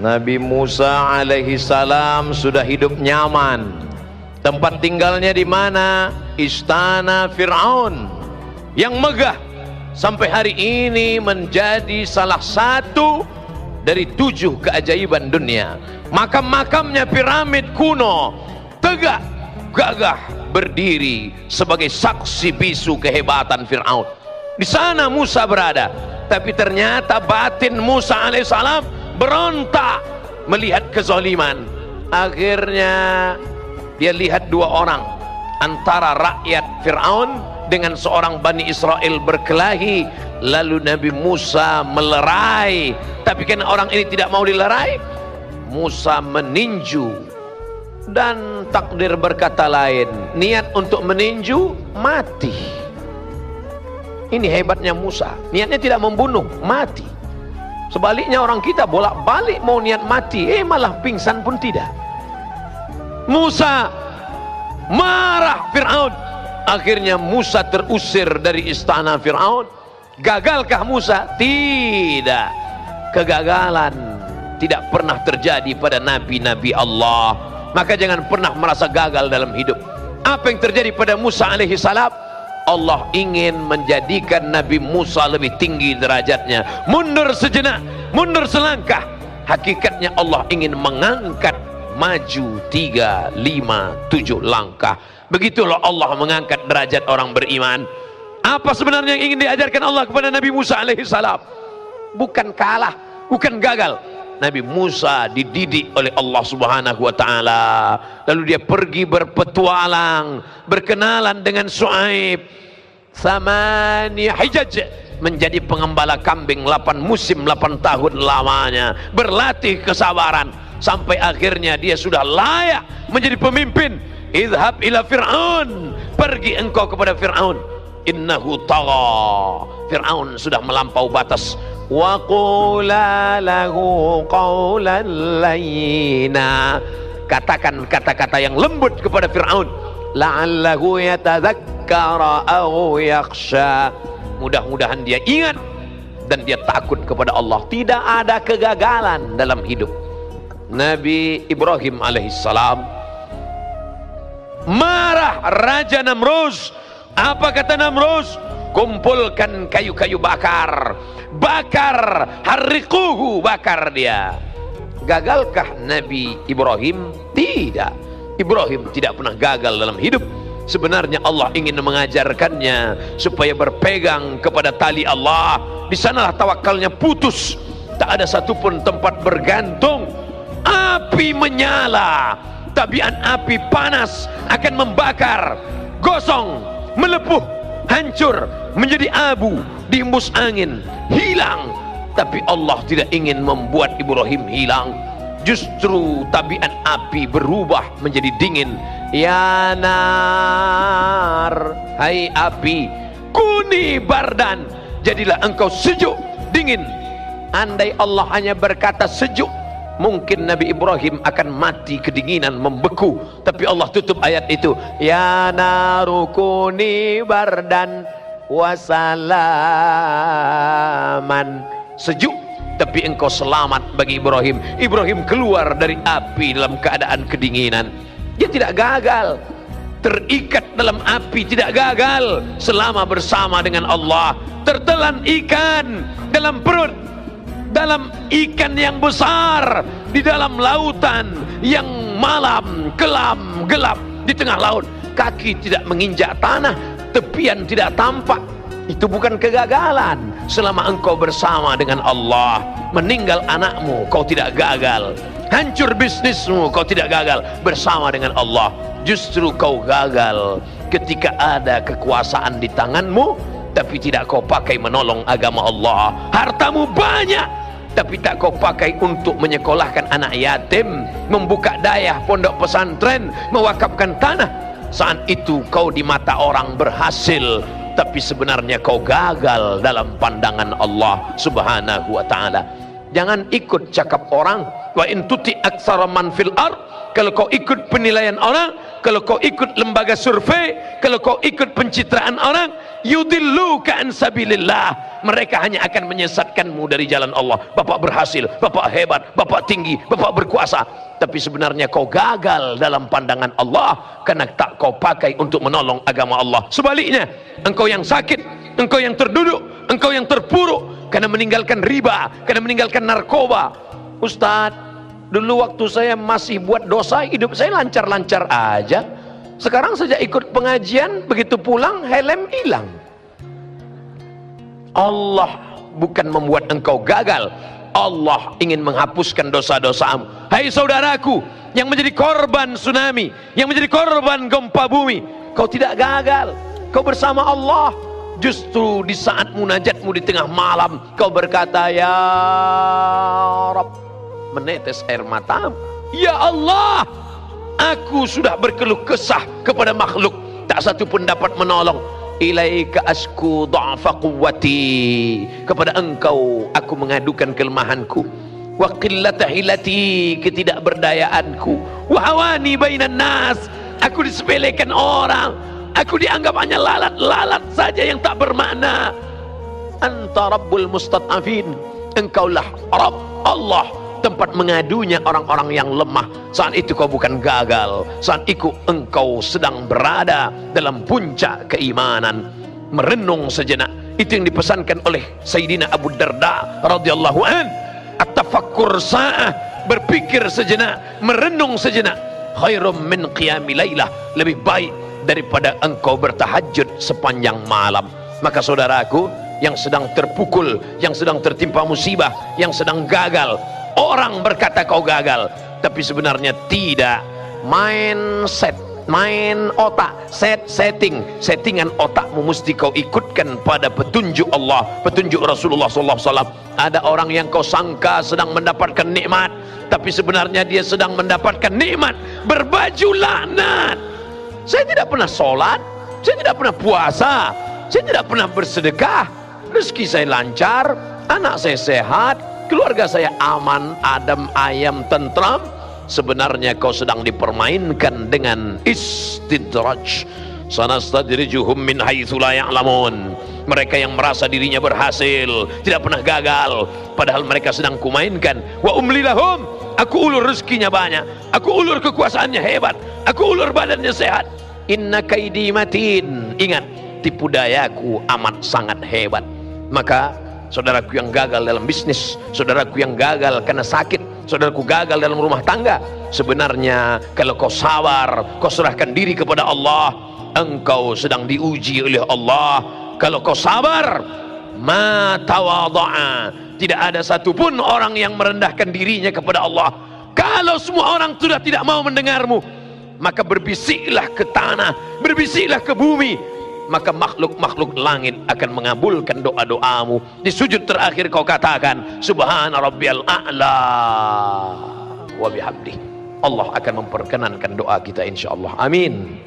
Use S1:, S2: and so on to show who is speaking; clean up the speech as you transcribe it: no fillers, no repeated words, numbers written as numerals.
S1: Nabi Musa alaihi salam sudah hidup nyaman. Tempat tinggalnya di mana? Istana Fir'aun yang megah, sampai hari ini menjadi salah satu dari 7 keajaiban dunia. Makam-makamnya piramid kuno, tegak, gagah, berdiri sebagai saksi bisu kehebatan Fir'aun. Di sana Musa berada, tapi ternyata batin Musa alaihissalam berontak melihat kezaliman. Akhirnya dia lihat 2 orang antara rakyat Fir'aun dengan seorang Bani Israel berkelahi. Lalu Nabi Musa melerai, tapi karena orang ini tidak mau dilerai, Musa meninju. Dan takdir berkata lain, niat untuk meninju, mati. Ini hebatnya Musa, niatnya tidak membunuh, mati. Sebaliknya orang kita bolak-balik mau niat mati, malah pingsan pun tidak. Musa marah Fir'aun. Akhirnya Musa terusir dari istana Fir'aun. Gagalkah Musa? Tidak. Kegagalan tidak pernah terjadi pada nabi-nabi Allah. Maka jangan pernah merasa gagal dalam hidup. Apa yang terjadi pada Musa alaihi salam? Allah ingin menjadikan Nabi Musa lebih tinggi derajatnya. Mundur sejenak, mundur selangkah. Hakikatnya Allah ingin mengangkat, maju 3, 5, 7 langkah. Begitulah Allah mengangkat derajat orang beriman. Apa sebenarnya yang ingin diajarkan Allah kepada Nabi Musa alaihi salam? Bukan kalah, bukan gagal. Nabi Musa dididik oleh Allah subhanahu wa ta'ala. Lalu dia pergi berpetualang, berkenalan dengan Shu'aib. Thamani hijaj, menjadi pengembala kambing 8 musim, 8 tahun lamanya. Berlatih kesabaran sampai akhirnya dia sudah layak menjadi pemimpin. Idhab ila Fir'aun, pergi engkau kepada Fir'aun. Innahu tagha, Fir'aun sudah melampau batas. Wa qula lahu qawlan layyina, katakan kata-kata yang lembut kepada Fir'aun. La'allahu yatadzakkara aw yakhsha, mudah-mudahan dia ingat dan dia takut kepada Allah. Tidak ada kegagalan dalam hidup. Nabi Ibrahim alaihissalam marah Raja Namrus. Apa kata Namrus? Kumpulkan kayu-kayu bakar, bakar, harriquhu, bakar dia. Gagalkah Nabi Ibrahim? Tidak. Ibrahim tidak pernah gagal dalam hidup. Sebenarnya Allah ingin mengajarkannya supaya berpegang kepada tali Allah. Di sanalah tawakalnya putus. Tak ada satupun tempat bergantung. Api menyala, tabiat api panas akan membakar, gosong, melepuh, hancur, menjadi abu, dihembus angin, hilang. Tapi Allah tidak ingin membuat Ibrahim hilang. Justru tabiat api berubah menjadi dingin. Ya nar, hai api, kuni bardan, jadilah engkau sejuk, dingin. Andai Allah hanya berkata sejuk, mungkin Nabi Ibrahim akan mati kedinginan, membeku. Tapi Allah tutup ayat itu. Ya narukuni bardan wasalaman, sejuk tapi engkau selamat bagi Ibrahim. Ibrahim keluar dari api dalam keadaan kedinginan. Dia tidak gagal, terikat dalam api, tidak gagal selama bersama dengan Allah. Tertelan ikan dalam perut, dalam ikan yang besar, di dalam lautan yang malam, kelam, gelap, di tengah laut. Kaki tidak menginjak tanah, tepian tidak tampak. Itu bukan kegagalan. Selama engkau bersama dengan Allah. Meninggal anakmu, kau tidak gagal. Hancur bisnismu, kau tidak gagal. Bersama dengan Allah, justru kau gagal ketika ada kekuasaan di tanganmu tapi tidak kau pakai menolong agama Allah. Hartamu banyak tapi tak kau pakai untuk menyekolahkan anak yatim, membuka dayah pondok pesantren, mewakafkan tanah. Saat itu kau di mata orang berhasil, tapi sebenarnya kau gagal dalam pandangan Allah subhanahu wa ta'ala. Jangan ikut cakap orang. Wa in tuti aktsara man fil ard kalau kau ikut penilaian orang, kalau kau ikut lembaga survei, kalau kau ikut pencitraan orang, yudilluka an sabilillah, mereka hanya akan menyesatkanmu dari jalan Allah. Bapak berhasil, bapak hebat, bapak tinggi, bapak berkuasa, tapi sebenarnya kau gagal dalam pandangan Allah karena tak kau pakai untuk menolong agama Allah. Sebaliknya, engkau yang sakit, engkau yang terduduk, engkau yang terpuruk karena meninggalkan riba, karena meninggalkan narkoba. Ustadz, dulu waktu saya masih buat dosa, hidup saya lancar-lancar aja. Sekarang sejak ikut pengajian, begitu pulang helm hilang. Allah bukan membuat engkau gagal, Allah ingin menghapuskan dosa-dosamu. Hai saudaraku yang menjadi korban tsunami, yang menjadi korban gempa bumi, kau tidak gagal, kau bersama Allah. Justru di saat munajatmu di tengah malam, kau berkata, ya Rabb, menetes air matamu, ya Allah, aku sudah berkeluh kesah kepada makhluk, tak satu pun dapat menolong. Ilaika asku dha'fa quwwati, kepada engkau aku mengadukan kelemahanku, wa qillata hilati, ketidakberdayaanku, wa hawani bainan nas, aku disepelekan orang, aku dianggap hanya lalat-lalat saja yang tak bermakna. Anta rabbul mustad'afin, engkaulah Rabb Allah, tempat mengadunya orang-orang yang lemah. Saat itu kau bukan gagal, saat itu engkau sedang berada dalam puncak keimanan. Merenung sejenak, itu yang dipesankan oleh Sayyidina Abu Darda radhiyallahu an. At-tafakkur sa'ah, berpikir sejenak, merenung sejenak, khairum min qiyami lailah, lebih baik daripada engkau bertahajud sepanjang malam. Maka saudaraku yang sedang terpukul, yang sedang tertimpa musibah, yang sedang gagal, orang berkata kau gagal, tapi sebenarnya tidak. Mindset, main otak, settingan otakmu mesti kau ikutkan pada petunjuk Allah, petunjuk Rasulullah SAW. Ada orang yang kau sangka sedang mendapatkan nikmat, tapi sebenarnya dia sedang mendapatkan nikmat berbaju laknat. Saya tidak pernah sholat, saya tidak pernah puasa, saya tidak pernah bersedekah, rezeki saya lancar, anak saya sehat, keluarga saya aman, adem, ayam, tentram. Sebenarnya kau sedang dipermainkan dengan istidraj. Sanastadrijuhum min haitsu la ya'lamun. Mereka yang merasa dirinya berhasil, tidak pernah gagal, padahal mereka sedang kumainkan. Wa umli lahum, aku ulur rezekinya banyak, aku ulur kekuasaannya hebat, aku ulur badannya sehat. Inna kaidi matin, ingat, tipu dayaku amat sangat hebat. Maka saudaraku yang gagal dalam bisnis, saudaraku yang gagal karena sakit, saudaraku gagal dalam rumah tangga, sebenarnya kalau kau sabar, kau serahkan diri kepada Allah, engkau sedang diuji oleh Allah. Kalau kau sabar, ma tawadha'a, tidak ada satupun orang yang merendahkan dirinya kepada Allah. Kalau semua orang sudah tidak mau mendengarmu, maka berbisiklah ke tanah, berbisiklah ke bumi, maka makhluk-makhluk langit akan mengabulkan doa-doamu. Di sujud terakhir kau katakan subhana rabbiyal a'la wa bihamdih. Allah akan memperkenankan doa kita insyaallah. Amin.